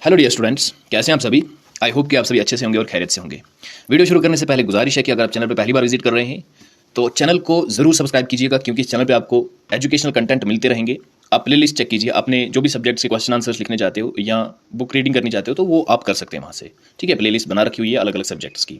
Hello dear students, कैसे हैं आप सभी। आई होप कि आप सभी अच्छे से होंगे और खैरियत से होंगे। वीडियो शुरू करने से पहले गुजारिश है कि अगर आप चैनल पर पहली बार विजिट कर रहे हैं तो चैनल को ज़रूर सब्सक्राइब कीजिएगा, क्योंकि इस चैनल पे आपको एजुकेशनल कंटेंट मिलते रहेंगे। आप प्लेलिस्ट चेक कीजिए, अपने जो भी सब्जेक्ट से क्वेश्चन आंसर्स लिखने चाहते हो या बुक रीडिंग करनी चाहते हो तो वो आप कर सकते हैं वहाँ से। ठीक है, प्लेलिस्ट बना रखी हुई है अलग अलग सब्जेक्ट्स की।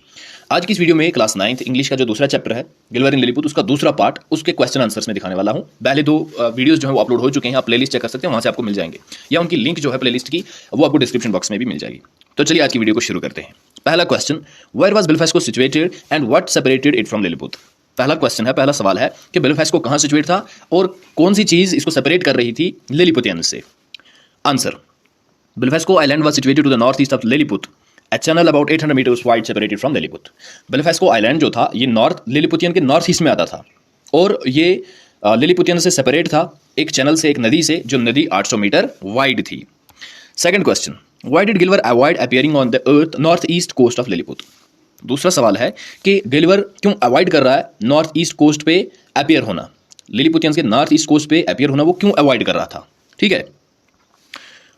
आज की इस वीडियो में क्लास 9th इंग्लिश का जो दूसरा चैप्टर है गिलवर इन लिलीपुट, उसका दूसरा पार्ट उसके क्वेश्चन आंसर्स में दिखाने वाला हूँ। पहले दो वीडियोस जो है वो अपलोड हो चुके हैं, आप प्लेलिस्ट चेक कर सकते हैं, वहाँ से आपको मिल जाएंगे, या उनकी लिंक जो है प्लेलिस्ट की वो आपको डिस्क्रिप्शन बॉक्स में भी मिल जाएगी। तो चलिए आज की वीडियो को शुरू करते हैं। पहला question, where was Belfast situated and what separated it from Lilliput. पहला क्वेश्चन है, पहला सवाल है कि बेलफास्ट कहाँ सिचुएट था और कौन सी चीज इसको सेपरेट कर रही थी लिलीपुटियंस से। Answer, Belfast island was situated to the north east of Lilliput, a channel about 800 meters wide separated from Lilliput। Belfast island जो था ये नॉर्थ लिलीपुटियन के नॉर्थ ईस्ट में आता था और ये लिलीपुटियन से सेपरेट था एक चैनल से, एक नदी से, जो नदी 800 मीटर वाइड थी। Second question, why did Gulliver avoid appearing on the earth north east coast of Lilliput. दूसरा सवाल है कि गिलवर क्यों अवॉइड कर रहा है नॉर्थ ईस्ट कोस्ट पे अपीयर होना, लिलीपुटियंस के नॉर्थ ईस्ट कोस्ट पे अपीयर होना वो क्यों अवॉइड कर रहा था। ठीक है,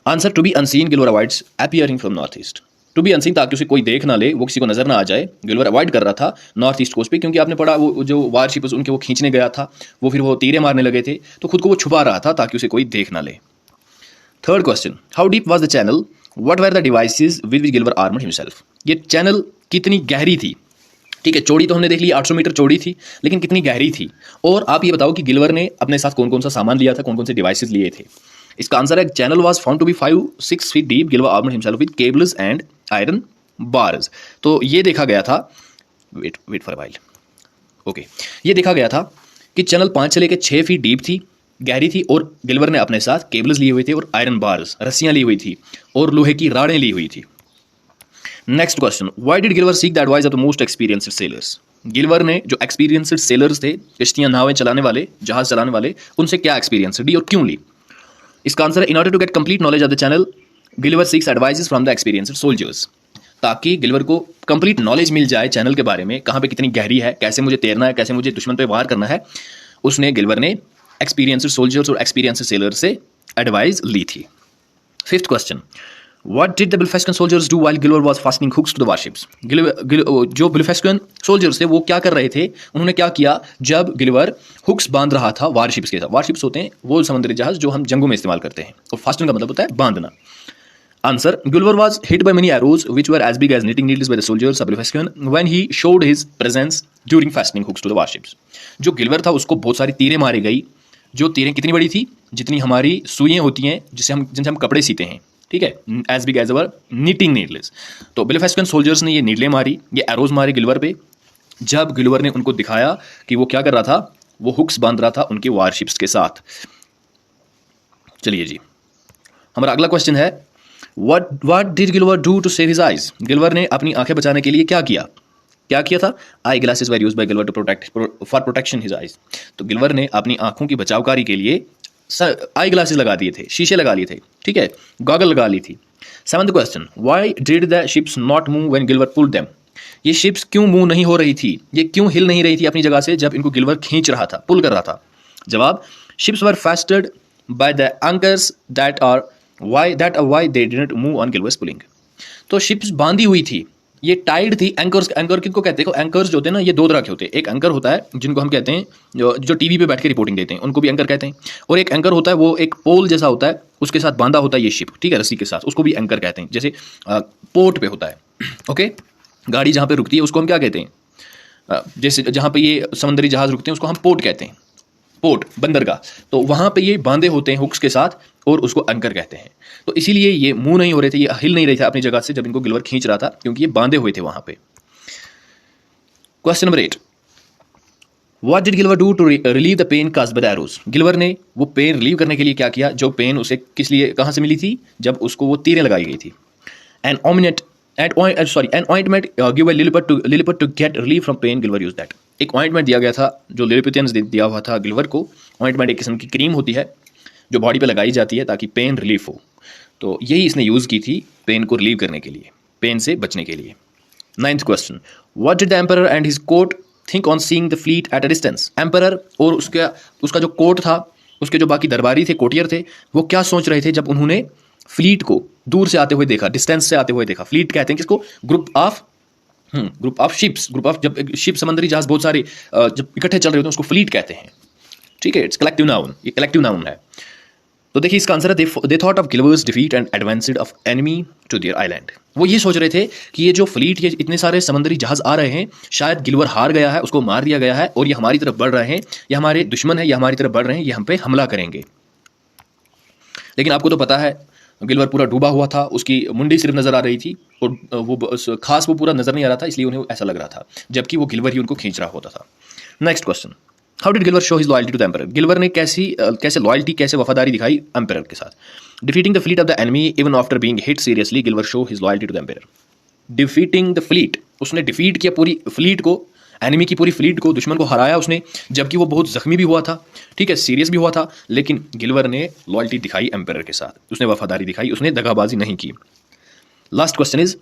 answer, to be unseen Gulliver avoids appearing from north east. To be unseen, ताकि उसे कोई देख ना ले, वो किसी को नजर ना आ जाए, गिलवर अवॉइड कर रहा था नॉर्थ ईस्ट कोस्ट पे, क्योंकि आपने पढ़ा वो जो वारशिप्स उनके वो खींचने गया था, वो फिर वो तीरे मारने लगे थे, तो खुद को वो छुपा रहा था ताकि उसे कोई देख ना ले। Third question, how deep was the channel, what were the devices with which Gulliver armed himself. ये चैनल कितनी गहरी थी। ठीक है, चौड़ी तो हमने देख ली 800 मीटर चौड़ी थी, लेकिन कितनी गहरी थी। और आप ये बताओ कि गिलवर ने अपने साथ कौन कौन सा सामान लिया था, कौन कौन से डिवाइसेस लिए थे। इसका आंसर है, channel was found to be 5-6 feet deep, Gulliver armed himself with cables and iron bars. तो ये देखा गया था, wait for a while, okay, ये देखा गया था कि चैनल 5 से लेकर 6 फीट डीप थी, गहरी थी, और गिलवर ने अपने साथ केबल्स लिए हुए थे और आयरन बार्स, रस्सियां ली हुई थी, और लोहे की राडें ली हुई थी। Next question, why did Gulliver seek the advice of the most experienced sailors. Gulliver ने जो एक्सपीरियंस्ड सेलर्स थे, किश्तियां नावें चलाने वाले, जहाज चलाने वाले, उनसे क्या एक्सपीरियंस ली और क्यों ली। इसका आंसर है, in order to get complete knowledge of the channel Gulliver seeks advices from the experienced soldiers. ताकि गिलवर को कंप्लीट नॉलेज मिल जाए चैनल के बारे में, कहाँ पे कितनी गहरी है, कैसे मुझे तैरना है, कैसे मुझे दुश्मन पे वार करना है, उसने गिलवर ने एक्सपीरियंस्ड सोल्जर्स और एक्सपीरियंस्ड सेलर्स से एडवाइस ली थी। Fifth question, what did the Belfastian soldiers do while Gulliver was fastening hooks to the warships. जो बेलफास्टियन सोल्जर्स थे वो क्या कर रहे थे, उन्होंने क्या किया जब गिलवर हुक्स बांध रहा था वारशिप्स के साथ। वारशिप्स होते हैं वो समुद्री जहाज जो हम जंगों में इस्तेमाल करते हैं, और फास्टिंग का मतलब होता है बांधना। Answer, Gulliver was hit by many arrows which were as big as knitting needles by the soldiers of Belfascion when he showed his presence during fastening hooks to the warships। जो गिलवर था उसको बहुत सारी तीरें मारी गई, जो तीरें कितनी बड़ी थी, जितनी हमारी सुइयां होती हैं जिनसे हम कपड़े सीते हैं। ठीक है, as big as our knitting needles। तो बेलफास्टियन सोल्जर्स ने ये नीडलें मारी, ये एरोज मारे गिलवर पे, जब गिलवर ने उनको दिखाया कि वो क्या कर रहा था, वो हुक्स बांध रहा था उनके वारशिप्स के साथ। चलिए जी, हमारा अगला क्वेश्चन है, What did Gilbert do to save his eyes? गिलवर ने अपनी आंखें बचाने के लिए क्या किया था। Eye glasses were used by Gulliver to for protection his eyes. तो गिलवर ने अपनी आंखों की बचावकारी के लिए आई ग्लासेस लगा दिए थे, शीशे लगा लिए थे। ठीक है, गॉगल लगा ली थी। Seventh question, why did the ships not move when Gulliver pulled them. ये शिप्स क्यों मूव नहीं हो रही थी, ये क्यों हिल नहीं रही थी अपनी जगह से जब इनको गिलवर खींच रहा था, पुल कर रहा था। जवाब, ships were fastened by the anchors that are why they didn't move on Gilbert's pulling। तो शिप्स बांधी हुई थी, ये टाइड थी। एंकर किनको कहते हैं, एंकर्स जो होते हैं ना, ये दो तरह के होते हैं। एक एंकर होता है जिनको हम कहते हैं जो टीवी पे बैठ के रिपोर्टिंग देते हैं, उनको भी एंकर कहते हैं। और एक एंकर होता है वो एक पोल जैसा होता है, उसके साथ बांधा होता है ये शिप, ठीक है, रस्सी के साथ, उसको भी एंकर कहते हैं। जैसे पोर्ट पे होता है, ओके, गाड़ी जहाँ पे रुकती है उसको हम क्या कहते हैं, जैसे जहाँ पे ये समुद्री जहाज रुकते हैं उसको हम पोर्ट कहते हैं, पोर्ट, बंदरगाह। तो वहां पे ये बांधे होते हैं हुक्स के साथ और उसको एंकर कहते हैं। तो इसीलिए ये मूव नहीं हो रहे थे, ये हिल नहीं रहे थे अपनी जगह से जब इनको गिलवर खींच रहा था, क्योंकि ये बांधे हुए थे वहां पे। Question number 8, what did Gulliver do to relieve the pain caused by the arrows. Gulliver ने वो पेन रिलीव करने के लिए क्या किया, जो पेन उसे किस लिए, कहां से मिली थी, जब उसको वो तीरें लगाई गई थी। An ointment given Lilliput to get relief from pain, Gilver used that। एक ऑइंटमेंट दिया गया था जो लिलिपुटियंस दिया हुआ था गिलवर को। ऑइंटमेंट एक किस्म की क्रीम होती है जो बॉडी पे लगाई जाती है ताकि पेन रिलीफ हो। तो यही इसने यूज़ की थी पेन को रिलीव करने के लिए, पेन से बचने के लिए। 9th question, what did the emperor and his court think on seeing the fleet at a distance. Emperor और उसका जो कोर्ट था, उसके जो बाकी दरबारी थे, कोटियर थे, वो क्या सोच रहे थे जब उन्होंने फ्लीट को दूर से आते हुए देखा, डिस्टेंस से आते हुए देखा। फ्लीट कहते हैं किसको? Group of ships, group of, जब शिप समुद्री जहाज बहुत सारे जब इकट्ठे चल रहे होते हैं उसको फ्लीट कहते हैं, ठीक है। इट्स कलेक्टिव नाउन, ये कलेक्टिव नाउन है। तो देखिए इसका आंसर है they thought of Gulliver's defeat and advanced of enemy to their island. वो ये सोच रहे थे कि ये जो फ्लीट, ये इतने सारे समुद्री जहाज आ रहे हैं, शायद गिलवर हार गया है, उसको मार दिया गया है और ये हमारी तरफ बढ़ रहे हैं, ये हमारे दुश्मन है, ये हमारी तरफ बढ़ रहे हैं, ये हम पे हमला करेंगे। लेकिन आपको तो पता है गिलवर पूरा डूबा हुआ था, उसकी मुंडी सिर्फ नजर आ रही थी और वो खास वो पूरा नजर नहीं आ रहा था, इसलिए उन्हें ऐसा लग रहा था, जबकि वो गिलवर ही उनको खींच रहा होता था। Next question, how did Gulliver show his loyalty to the emperor? Gulliver ने कैसे लॉयल्टी, कैसे वफादारी दिखाई एम्परर के साथ? Defeating the fleet of the enemy even after being hit seriously, Gulliver show his loyalty to the emperor. Defeating the fleet, उसने defeat किया पूरी फ्लीट को, एनिमी की पूरी फ्लीट को, दुश्मन को हराया उसने, जबकि वो बहुत जख्मी भी हुआ था, ठीक है, सीरियस भी हुआ था, लेकिन गिलवर ने लॉयल्टी दिखाई एम्परर के साथ, उसने वफादारी दिखाई, उसने दगाबाजी नहीं की। Last question is,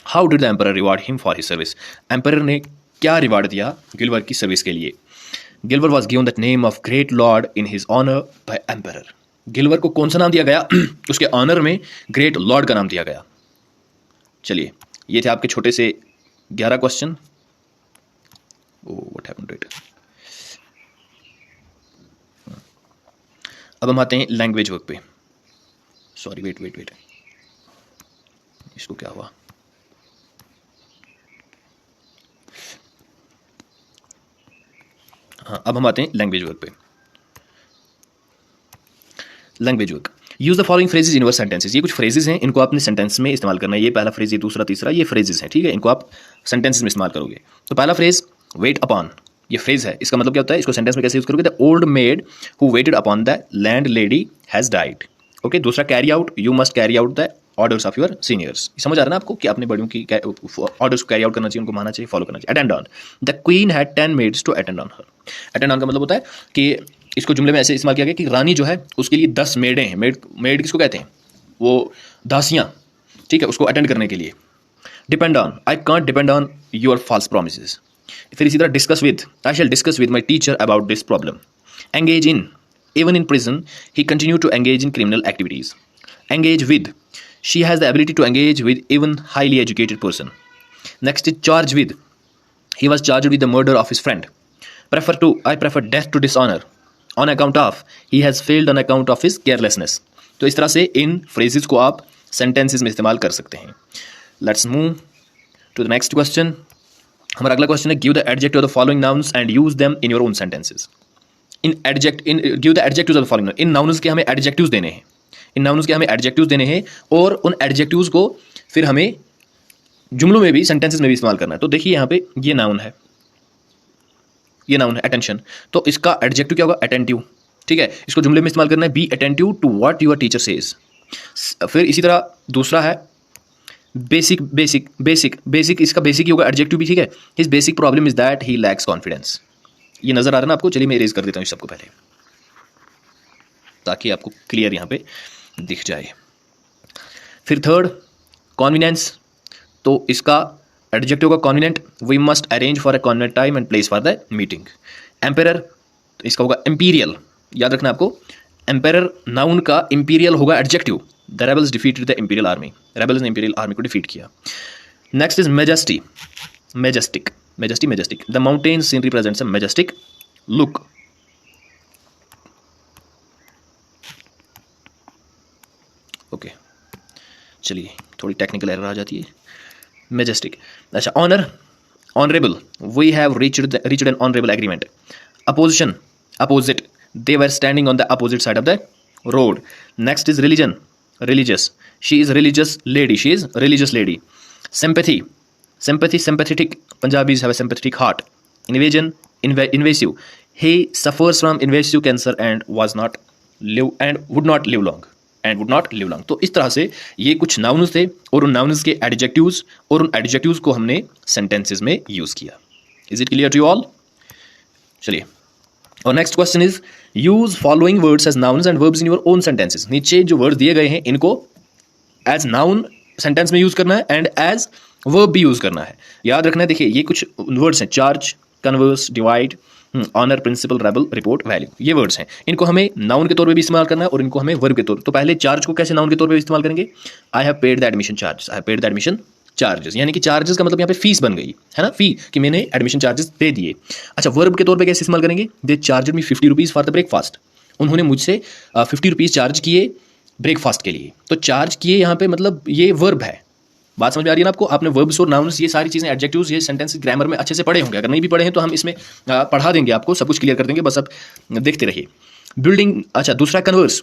how did the emperor reward him for his service? Emperor ने क्या रिवार्ड दिया गिलवर की सर्विस के लिए? Gulliver was given that name of great lord in his honour by emperor. Gulliver को कौन सा नाम दिया गया? उसके ऑनर में ग्रेट लॉर्ड का नाम दिया गया। चलिए, ये थे आपके छोटे से 11 question. What happened to it? अब हम आते हैं लैंग्वेज वर्क पे। सॉरी, वेट, इसको क्या हुआ? हाँ, अब हम आते हैं लैंग्वेज वर्क पे। Language work, use the following phrases in your sentences. ये कुछ फ्रेजेस हैं, इनको आपने सेंटेंस में इस्तेमाल करना है। ये पहला फ्रेज, ये दूसरा, तीसरा, ये फ्रेजेस हैं, ठीक है। इनको आप सेंटेंसेस में इस्तेमाल करोगे। तो पहला फ्रेज वेट अपॉन, ये फ्रेज है, इसका मतलब क्या होता है? इसको सेंटेंस में कैसे यूज करोगे? The old maid who waited upon the landlady has died. Okay, दूसरा carry out, you must carry out the orders of your seniors. समझ आ रहा है ना आपको कि अपने बड़ों की ऑर्डर्स को कैरी आउट करना चाहिए, उनको मानना चाहिए, फॉलो करना चाहिए। Attend on, the queen had 10 maids to attend on her. Attend on का मतलब होता है कि इसको जुमले में ऐसे इस्तेमाल किया गया कि रानी जो है उसके लिए 10 मेडें हैं। मेड किसको कहते हैं? वो दासियां, ठीक है, उसको अटेंड करने के लिए। Depend on, I can't depend on your false promises. फिर इसी तरह discuss with, I shall discuss with my teacher about this problem. Engage in, even in prison he continue to engage in criminal activities. Engage with, she has the ability to engage with even highly educated person. Next is charge with, he was charge with the murder of his friend. Prefer to, I prefer death to dishonour on account of, he has failed on account of his carelessness. तो इस तरह से इन phrases को आप sentences में इस्तेमाल कर सकते हैं। Let's move to the next question. हमारा अगला क्वेश्चन है, give the adjective of the following nouns and use them in your own sentences. Give the adjectives of the following. इन नाउन्स के हमें एडजेक्टिव्स देने हैं, इन नाउन्स के हमें एडजेक्टिव्स देने हैं और उन एडजेक्टिव्स को फिर हमें जुमलों में भी, सेंटेंसेस में भी इस्तेमाल करना है। तो देखिए यहाँ पे ये नाउन है, ये नाउन है अटेंशन, तो इसका एडजेक्टिव क्या होगा? अटेंटिव, ठीक है। इसको जुमले में इस्तेमाल करना है, be attentive to what your teacher says. फिर इसी तरह दूसरा है बेसिक, इसका बेसिक ही होगा, एडजेक्टिव भी, ठीक है। His basic problem is that he lakhs confidence. ये नजर आ रहा है ना आपको? चलिए मैं इरेज कर देता हूँ इस सबको पहले, ताकि आपको क्लियर यहाँ पे दिख जाए। फिर थर्ड, कॉन्वीनियंस, तो इसका एडजेक्टिव का convenient, we must arrange for a convenient time and place for the meeting. Emperor, तो इसका होगा इंपीरियल, याद रखना आपको, एम्पेरर नाउन का इंपीरियल होगा adjective. The rebels defeated the imperial army, rebels ने इंपीरियल आर्मी को डिफीट किया। Next is majestic, the mountain scenery presents a majestic look. Okay, चलिए थोड़ी टेक्निकल एरर आ जाती है। मैजेस्टिक, अच्छा। Honour, honourable, we have reached N honourable agreement. Opposition, opposite, they were standing on the opposite side of the road. Next is religion, religious, she is religious lady. Sympathy, sympathetic, Punjabis have a sympathetic heart. Invasion, invasive, he suffers from invasive cancer and would not live long. तो इस तरह से ये कुछ nouns थे और उन nouns के एडजेक्टिव्स, और उन एडजेक्टिव्स को हमने सेंटेंसेस में यूज किया। Is it clear to you all? चलिए, और next question is, use following words as nouns and verbs in your own sentences. नीचे जो वर्ड दिए गए हैं इनको एज नाउन सेंटेंस में यूज करना है एंड एज वर्ब भी यूज करना है। याद रखना है, देखिए ये कुछ वर्ड्स हैं, charge, converse, divide, honour, principle, rebel, report, value, ये वर्ड्स हैं। इनको हमें नाउन के तौर पे भी इस्तेमाल करना है और इनको हमें वर्ब के तौर। तो पहले चार्ज को कैसे नाउन के तौर पे इस्तेमाल करेंगे? I have paid the admission charge, I have paid the admission charges, यानी कि चार्जेस का मतलब यहाँ पे फीस बन गई है ना, फी कि मैंने एडमिशन चार्जेस दे दिए। अच्छा, वर्ब के तौर पे कैसे इस्तेमाल करेंगे? They charge me 50 rupees for the breakfast, उन्होंने मुझसे 50 रुपीज़ चार्ज किए ब्रेकफास्ट के लिए। तो चार्ज किए यहाँ पे मतलब ये वर्ब है। बात समझ में आ रही है ना आपको? आपने वर्ब्स और नाउन्स ये सारी चीज़ें, एडजेक्टिव्स, ये सेंटेंस ग्रामर में अच्छे से पढ़े होंगे। अगर नहीं भी पढ़े हैं तो हम इसमें पढ़ा देंगे आपको, सब कुछ क्लियर कर देंगे, बस आप देखते रहिए। बिल्डिंग, अच्छा दूसरा converse,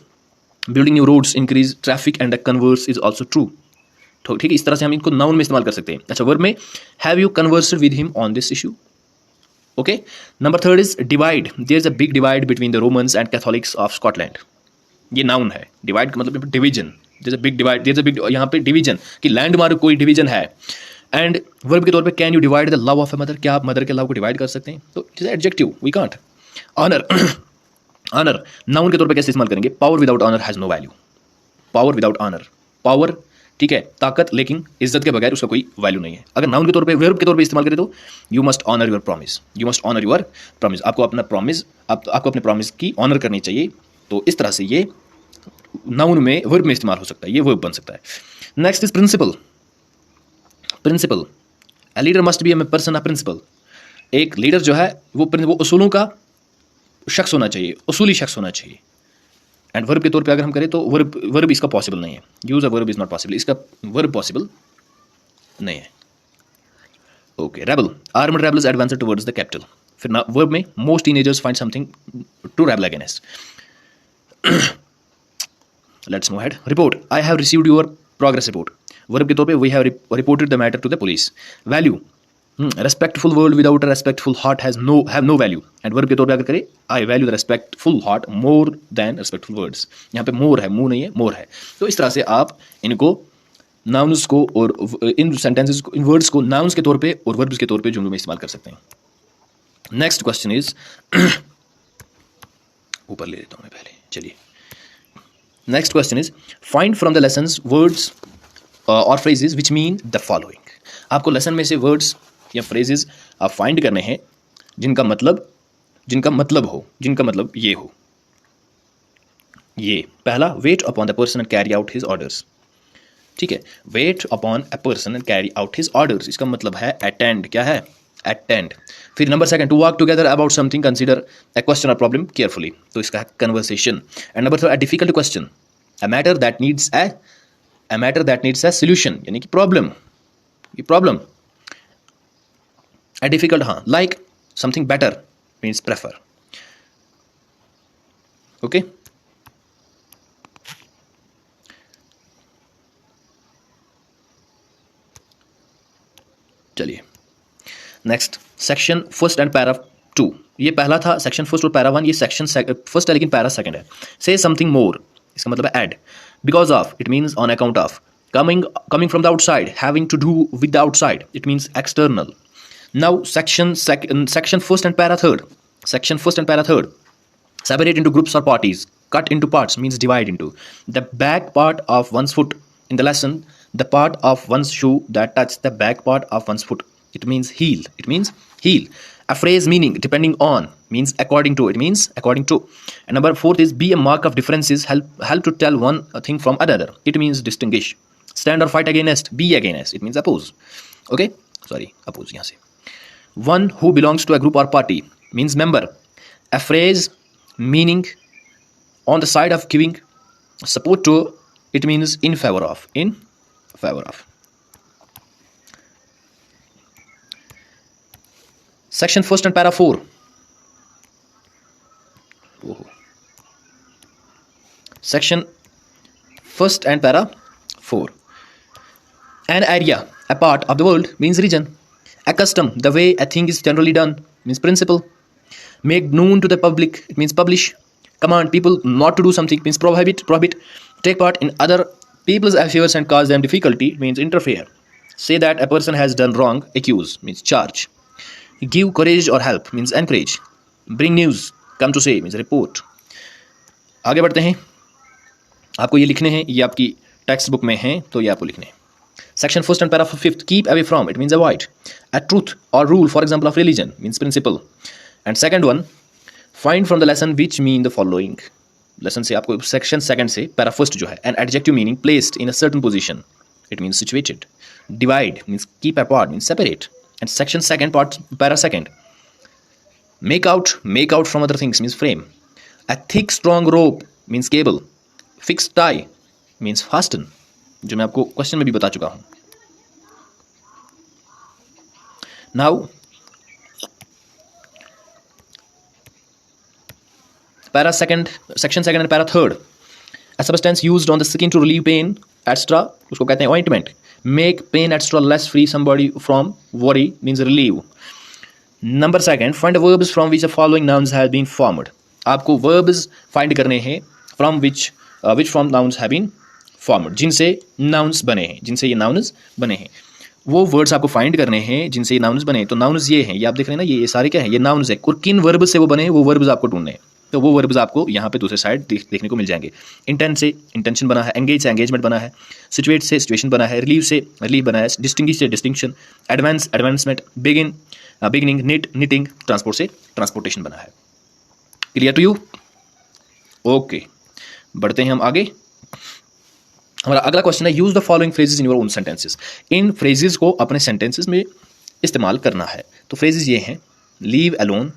building new roads increase traffic and the converse is also true. तो ठीक है, इस तरह से हम इनको नाउन में इस्तेमाल कर सकते हैं। अच्छा, वर्ब में have you conversed with him on this issue. Okay, number third is divide, there is a big divide between the Romans and Catholics of Scotland. ये नाउन है। डिवाइड का मतलब division, there is a big divide, there is a big, यहाँ पे division कि landmark कोई division है। And verb के तौर पे can you divide the love of a mother, क्या आप मदर के लव को डिवाइड कर सकते हैं? तो it is adjective, we can't. Honour, honour noun के तौर पे कैसे इस्तेमाल करेंगे? Power without honour has no value, power without honour, power ठीक है ताकत, लेकिन इज्जत के बगैर उसका कोई वैल्यू नहीं है। अगर नाउन के तौर पे, वर्ब के तौर पे इस्तेमाल करें तो you must honour your promise, you must honour your promise, आपको अपना प्रॉमिस, आपको अपने प्रॉमिस की ऑनर करनी चाहिए। तो इस तरह से ये नाउन में, वर्ब में इस्तेमाल हो सकता है, ये वर्ब बन सकता है। Next is principle, principle, a leader must be a person of principle, एक लीडर जो है वो उसूलों का शख्स होना चाहिए, उसूली शख्स होना चाहिए। एंड वर्ब के तौर पे अगर हम करें तो वर्ब इसका पॉसिबल नहीं है, use a verb is not possible, इसका वर्ब पॉसिबल नहीं है। Okay, rebel, armed rebels advance towards the capital. फिर ना वर्ब में most teenagers find something to rebel against. Let's move ahead. Report, I have received your progress report, verb के तौर पे we have reported the matter to the police. Value, respectful world without a respectful heart have no value. And verb के तौर पे अगर करें, I value the respectful heart more than respectful words. यहाँ पे मोर है, मुंह नहीं है, मोर है। तो इस तरह से आप इनको नाउन्स को और इन सेंटेंसेस को, इन वर्ड्स को नाउन्स के तौर पे और वर्ब्स के तौर पे जुमलों में इस्तेमाल कर सकते हैं। नेक्स्ट क्वेश्चन इज, ऊपर ले लेता हूँ मैं पहले, चलिए। Next question is, find from the lessons words और phrases which mean the following. आपको लेसन में से वर्ड्स या फ्रेजेस आप फाइंड करने हैं जिनका मतलब हो, जिनका मतलब ये हो। ये पहला, wait upon the person and carry out his orders. ठीक है, wait upon a person and carry out his orders, इसका मतलब है अटेंड। क्या है? अटेंड। फिर number second, to work together about something, consider a question और प्रॉब्लम केयरफुली, तो इसका है conversation. And number third, a difficult question, a matter that needs a solution, यानी कि प्रॉब्लम, ये प्रॉब्लम। अ डिफिकल्ट, हाँ, like something better means prefer. Okay, चलिए next, section first and para 2। ये पहला था सेक्शन फर्स्ट और पैरा 1, ये सेक्शन फर्स्ट है लेकिन पैरा सेकंड है। से समथिंग मोर, इसका मतलब है add. Because of, it means on account of. coming from the outside, having to do with the outside, it means external. Now section first and para third, separate into groups or parties, cut into parts means divide into. The back part of one's foot, in the lesson, the part of one's shoe that touches the back part of one's foot, it means heel, A phrase meaning depending on means according to, it means according to. And number fourth is be a mark of differences, help to tell one thing from another, it means distinguish. Stand or fight against, be against, it means oppose. Okay, sorry, oppose yahan se. One who belongs to a group or party means member. A phrase meaning on the side of giving support to, it means in favor of, Section first and para 4. Section first and para 4. An area, a part of the world means region. A custom, the way a thing is generally done means principle. Make known to the public, it means publish. Command people not to do something means prohibit. Take part in other people's affairs and cause them difficulty means interfere. Say that a person has done wrong, accuse means charge. Give courage or help means encourage. Bring news, come to say means report. आगे बढ़ते हैं, आपको ये लिखने हैं, ये आपकी text book में हैं तो ये आपको लिखने हैं। Section first and paragraph 5th, keep away from, it means avoid. A truth or rule, for example, of religion means principle. And second one, find from the lesson which mean the following. Lesson से आपको section second से para first जो है, an adjective meaning placed in a certain position, it means situated, divide means keep apart means separate, and section second part para second, make out from other things means frame, a thick strong rope means cable, fixed tie means fasten, जो मैं आपको question में भी बता चुका हूं. Now para second, section second and para third, a substance used on the skin to relieve pain extra, उसको कहते हैं ointment. Make pain extra less, free somebody from worry means relieve. Number second, find the verbs from which the following nouns have been formed. आपको verbs find करने हैं from which from nouns have been formed, जिनसे nouns बने हैं, जिनसे ये nouns बने हैं, वो वर्ड्स आपको फाइंड करने हैं जिनसे ये नाउन्स बने. तो नाउन्स ये हैं, ये आप देख रहे हैं ना, ये सारे क्या हैं, ये नाउन्स है. और किन वर्ब से वो बने वो वर्ब्स आपको ढूंढने हैं. तो वो वर्ब्स आपको यहाँ पे दूसरे साइड देखने को मिल जाएंगे. इंटेंट से इंटेंशन बना है, एंगेज से एंगेजमेंट बना है, सिचुएट से सिचुएशन बना है, रिलीव से रिलीव बना है, डिस्टिंग्विश से distinction, advance advancement, beginning knit knitting, transport से ट्रांसपोर्टेशन बना है. Clear to you? ओके, बढ़ते हैं हम आगे. हमारा अगला क्वेश्चन है, use the following phrases in your own sentences. In phrases को अपने सेंटेंसेस में इस्तेमाल करना है. तो फ्रेजेस ये हैं, लीव अलोन,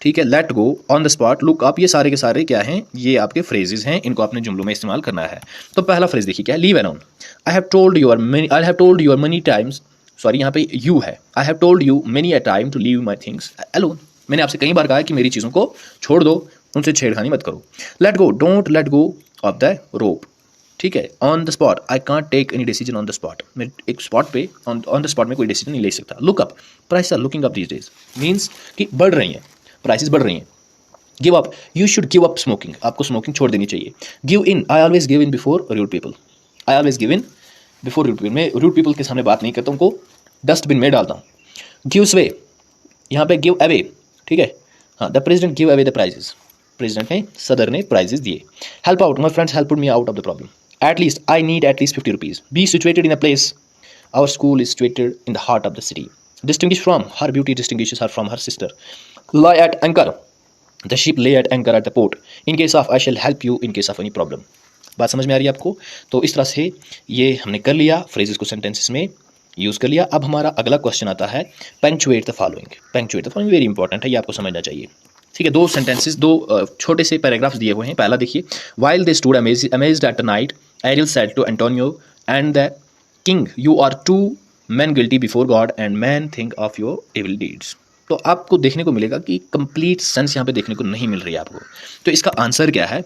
ठीक है, let go, on the spot, look up, ये सारे के सारे क्या हैं, ये आपके फ्रेजेस हैं, इनको अपने जुमलों में इस्तेमाल करना है. तो पहला फ्रेज देखिए क्या है, leave alone. I have told your many times, sorry यहाँ पे यू है, I have told you many a time to leave my things alone. मैंने आपसे कई बार कहा है कि मेरी चीज़ों को छोड़ दो, उनसे छेड़खानी मत करो. Let go, don't let go of the rope, ठीक है. On the spot, I can't take any decision on the spot, मैं एक स्पॉट पे ऑन द स्पॉट में कोई डिसीजन नहीं ले सकता. Look up, prices are looking up these days, means कि बढ़ रही हैं, प्राइसेस बढ़ रही हैं. Give up, you should give up smoking, आपको स्मोकिंग छोड़ देनी चाहिए. Give in, I always give in before rude people, I always give in before rude people, मैं रूड पीपल के सामने बात नहीं करता, उनको डस्टबिन में डालता हूँ. गिव स्वे, यहाँ पे गिव अवे, ठीक है. हाँ, the president give away the prizes, president ने, सदर ने प्राइजेस दिए. Help out, my friends help me out of the problem. At least, I need at least 50 rupees. Be situated in a place. Our school is situated in the heart of the city. Distinguish from, her beauty distinguishes her from her sister. Lie at anchor. The ship lay at anchor at the port. In case of, I shall help you in case of any problem. बात समझ में आ रही है आपको? तो इस तरह से ये हमने कर लिया, फ्रेजेस को सेंटेंसेस में यूज़ कर लिया. अब हमारा अगला क्वेश्चन आता है, punctuate the following. Punctuate the following very important है, ये आपको समझना चाहिए. ठीक है, दो सेंटेंसेस, दो छोटे से पैराग्राफ्स दिए हुए हैं. पहला देखिए, while they stood amazed at night, Ariel said to Antonio and the king, you are two men guilty before God and men think of your evil deeds. तो आपको देखने को मिलेगा कि कंप्लीट सेंस यहाँ पे देखने को नहीं मिल रही है आपको. तो इसका आंसर क्या है,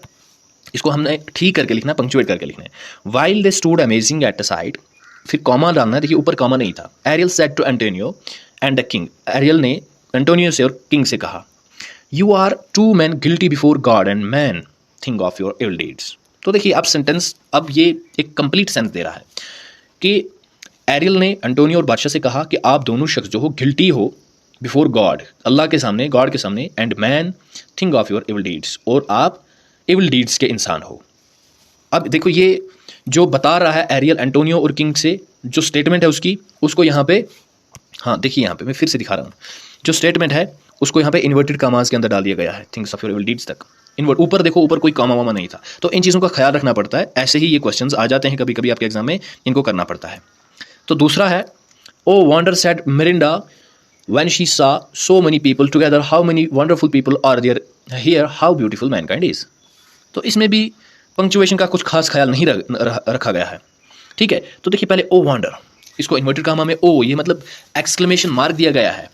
इसको हमने ठीक करके लिखना है, पंक्चुएट करके लिखना है. While they stood amazing at the sight, फिर कॉमा डालना है. देखिए ऊपर कॉमा नहीं था. Ariel said to Antonio and the king, Ariel ने एंटोनियो से और किंग से कहा, you are two men guilty before God and men think of your evil deeds. तो देखिए अब सेंटेंस, अब ये एक कंप्लीट सेंस दे रहा है कि एरियल ने एंटोनियो और बादशाह से कहा कि आप दोनों शख्स जो हो गिल्टी हो बिफोर गॉड, अल्लाह के सामने, गॉड के सामने, and man think of your evil deeds, और आप एविल डीड्स के इंसान हो. अब देखो ये जो बता रहा है एरियल एंटोनियो और किंग से, जो स्टेटमेंट है उसकी, उसको यहाँ पे, हाँ देखिए यहाँ पे मैं फिर से दिखा रहा हूँ, जो स्टेटमेंट है उसको यहाँ पे इन्वर्टेड कामास के अंदर डाल दिया गया है, thinks of your evil deeds तक. इन्वर्ट, ऊपर देखो, ऊपर कोई कामा वामा नहीं था. तो इन चीज़ों का ख्याल रखना पड़ता है. ऐसे ही ये क्वेश्चंस आ जाते हैं कभी कभी आपके एग्जाम में, इनको करना पड़ता है. तो दूसरा है, O wonder said Miranda when she saw so many people together, how many wonderful people are there here, how beautiful mankind is. तो इसमें भी पंक्चुएशन का कुछ खास ख्याल नहीं रखा गया है. ठीक है, तो देखिए पहले ओ वंडर, इसको इन्वर्टेड कामा में ओ, ये मतलब एक्सक्लेमेशन मार्क दिया गया है.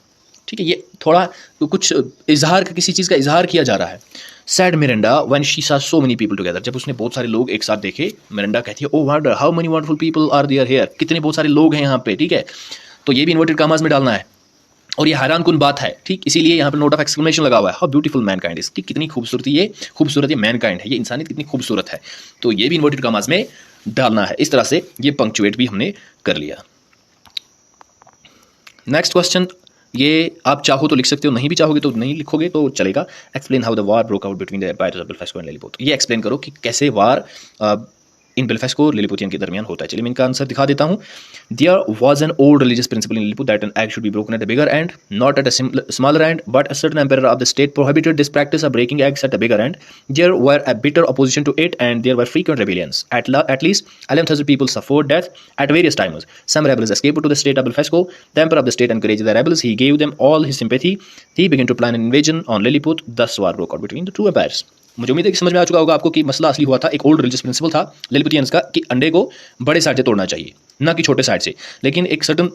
ठीक है, ये थोड़ा कुछ इजहार, किसी चीज़ का इजहार किया जा रहा है. Sad Mirinda when she saw so many people together, जब उसने बहुत सारे लोग एक साथ देखे, मिरिंडा कहती है O wonder how many wonderful people are there here, कितने बहुत सारे लोग हैं यहाँ पे. ठीक है, तो ये भी इन्वर्टेड कामास में डालना है, और ये हैरान कुन बात है. ठीक, इसीलिए यहाँ पे नोट ऑफ एक्सक्लेमेशन लगा हुआ है, हाउ ब्यूटीफुल मैनकाइंड इज, कितनी खूबसूरत ये मैनकाइंड है, ये इंसानियत कितनी खूबसूरत है. तो ये भी इन्वर्टेड कामास में डालना है. इस तरह से ये पंक्चुएट भी हमने कर लिया. नेक्स्ट क्वेश्चन, ये आप चाहो तो लिख सकते हो, नहीं भी चाहोगे तो नहीं लिखोगे तो चलेगा. Explain how the war broke out between the empires of Belfast and Lilliput. ये एक्सप्लेन करो कि कैसे वार इन बेल्फास्को और लिलीपुतियन के दरमियान होता है। चलिए मैं इनका आंसर दिखा देता हूँ। There was an old religious principle in Lilliput that an egg should be broken at a bigger end, not at a smaller end, but a certain emperor of the state prohibited this practice of breaking eggs at a bigger end. There were a bitter opposition to it, and there were frequent rebellions. At least 11,000 people suffered death at various times. Some rebels escaped to the state of Belfasco. The emperor of the state encouraged the rebels. He gave them all his sympathy. He began to plan an invasion on Lilliput. Thus war broke out between the two empires. मुझे उम्मीद है कि समझ में आ चुका होगा आपको कि मसला असली हुआ था, एक ओल्ड रिलीजियस प्रिंसिपल था लिलिपुतियंस का कि अंडे को बड़े साइड से तोड़ना चाहिए, ना कि छोटे साइड से। लेकिन एक सर्टन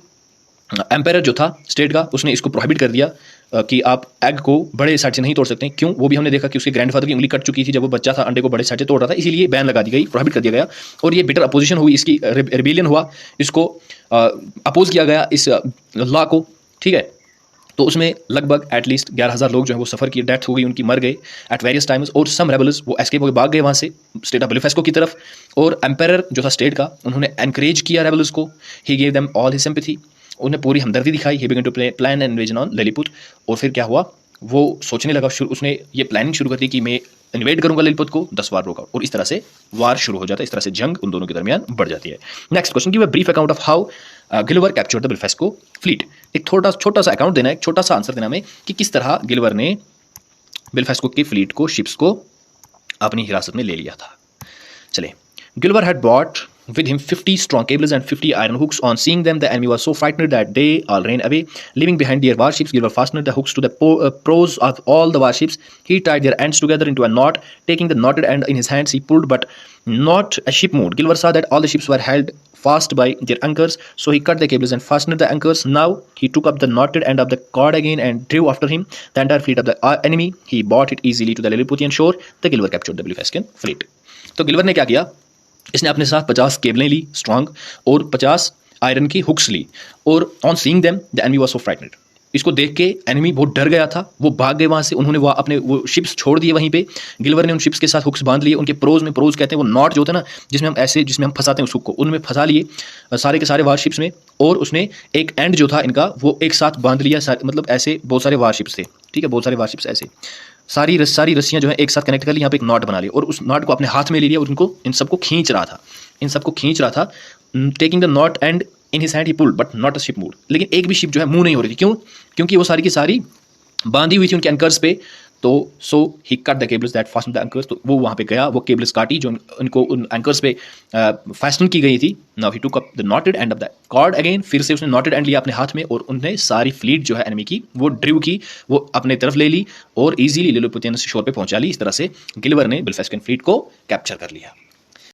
एम्पायर जो था स्टेट का, उसने इसको प्रोहिबिट कर दिया कि आप एग को बड़े साइड से नहीं तोड़ सकते। क्यों? वो भी हमने देखा कि उसके ग्रैंडफादर की उंगली कट चुकी थी जब वो बच्चा था, अंडे को बड़े साइड से तोड़ रहा था, इसीलिए बैन लगा दी गई, प्रोहिबिट कर दिया गया। और ये बिटर अपोजिशन हुई, इसकी रिबेलियन हुआ, इसको अपोज किया गया इस लॉ को, ठीक है। तो उसमें लगभग एटलीस्ट 11,000 लोग जो है वो सफ़र की, डेथ हो गई उनकी, मर गए एट वेरियस टाइम्स। और सम रेबल्स वो एस्केप होकर भाग गए वहाँ से स्टेट ऑफ बेल्फास्को की तरफ। और एम्पायर जो था स्टेट का, उन्होंने एनकरेज किया रेबल्स को। He gave them all his sympathy, उन्हें पूरी हमदर्दी दिखाई। He began to plan an invasion on Lilliput. और फिर क्या हुआ, वो सोचने लगा, उसने ये प्लानिंग शुरू कर दी कि मैं इन्वेड करूंगा लिलीपुत को, 10 वार ब्रोक आउट। और इस तरह से वार शुरू हो जाता है, इस तरह से जंग उन दोनों के दरमियान बढ़ जाती है। Next question, give a brief account of how Gulliver captured the Blefuscu fleet. एक छोटा सा अकाउंट देना है, एक छोटा सा आंसर देना हमें कि किस तरह गिलवर ने बेल्फास्को की फ्लीट को, शिप्स को अपनी हिरासत में ले लिया था। चले, Gulliver had brought with him 50 strong cables and 50 iron hooks. On seeing them, the enemy was so frightened that they all ran away, leaving behind their warships. Gulliver fastened the hooks to the prows of all the warships. He tied their ends together into a knot. Taking the knotted end in his hands, he pulled, but not a ship moved. Gulliver saw that all the ships were held fast by their anchors, so he cut the cables and fastened the anchors. Now he took up the knotted end of the cord again and drew after him the entire fleet of the enemy. He brought it easily to the Lilliputian shore. The Gulliver captured the Belfascan fleet. तो Gulliver ने क्या किया, इसने अपने साथ 50 केबलें ली strong और 50 iron की hooks ली। और on seeing them the enemy was so frightened, इसको देख के एनिमी बहुत डर गया था, वो भाग गए वहाँ से। उन्होंने वो अपने वो शिप्स छोड़ दिए वहीं पे। गिलवर ने उन शिप्स के साथ हुक्स बांध लिए, उनके प्रोज में, प्रोज कहते हैं वो नॉट जो होता है ना जिसमें हम फंसाते हैं उस हुक को, उनमें फंसा लिए सारे के सारे वारशिप्स में। और उसने एक एंड जो था इनका वो एक साथ बांध लिया, मतलब ऐसे बहुत सारे वारशिप्स थे, ठीक है, बहुत सारे वारशिप्स ऐसे सारी रस्सियां जो है एक साथ कनेक्ट कर ली, यहाँ पे एक नॉट बना लिया और उस नॉट को अपने हाथ में ले लिया और उनको इन सबको खींच रहा था। Taking the not and in his hand he pulled but not a ship move. लेकिन एक भी शिप जो है मूव नहीं हो रही थी। क्यों? क्योंकि वो सारी की सारी बांधी हुई थी उनके एंकर्स पे। तो so he cut the cables that fasten the anchors. तो वो वहाँ पे गया, वो केबल्स काटी जो उनको उन एंकर्स पे फास्टन की गई थी। Now he took up the knotted end of the cord again, फिर से उसने नॉटेड एंड लिया अपने हाथ में और उन्हें सारी फ्लीट जो है एनिमी की वो ड्रिव की, वो अपने तरफ ले ली और ईजिली लिलिपुतियन शोर पे पहुंचा ली। इस तरह से गिलवर ने बेल्फास्कन फ्लीट को कैप्चर कर लिया।